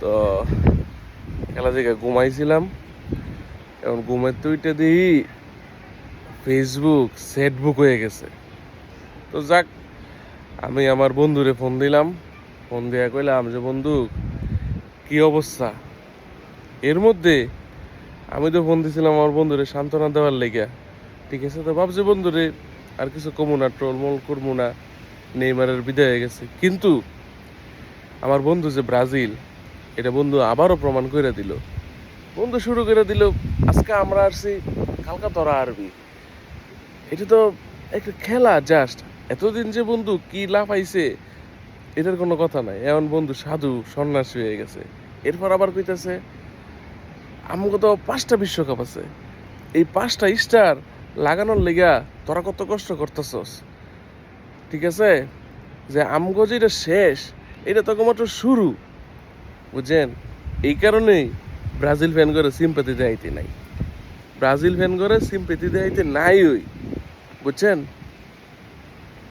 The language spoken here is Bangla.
তো খেলা থেকে ঘুমাইছিলাম, এখন ঘুমের তুইটা দিই ফেসবুক সেটবুক হয়ে গেছে। তো যাক, আমি আমার বন্ধুরে ফোন দিলাম, ফোন দিয়া কইলাম যে বন্ধু কি অবস্থা। এর মধ্যে আমি তো ফোন দিছিলাম আমার বন্ধুরে সান্ত্বনা দেওয়ার লেগে, ঠিক আছে। তো ভাবছি বন্ধুরে আর কিছু কমু না, ট্রলমল করবো না, নেইমারের বিদায় হয়ে গেছে। কিন্তু আমার বন্ধু যে ব্রাজিল, এটা বন্ধু আবারও প্রমাণ করে দিল। বন্ধু শুরু করে দিল, আজকে আমরা আসছি, কালকা তোরা আরবি। এটা তো একটা খেলা জাস্ট। এতদিন যে বন্ধু কি লাভ আইছে এটার কোনো কথা নাই। এমন বন্ধু সাধু সন্ন্যাসী হয়ে গেছে। এরপর আবার কইতেছে আমাকে তো 5টা বিশ্বকাপ আছে, এই 5টা স্টার লাগানোর লেগা তোরা কত কষ্ট করতেছস, ঠিক আছে। যে আমগো যেটা শেষ, এটা তো মাত্র শুরু, বুঝছেন। এই কারণেই ব্রাজিল ফ্যান করে সিম্পাতি দেখাইতে নাই, ব্রাজিল ফ্যান করে সিম্পাতি দেখাইতে নাই ওই, বুঝছেন।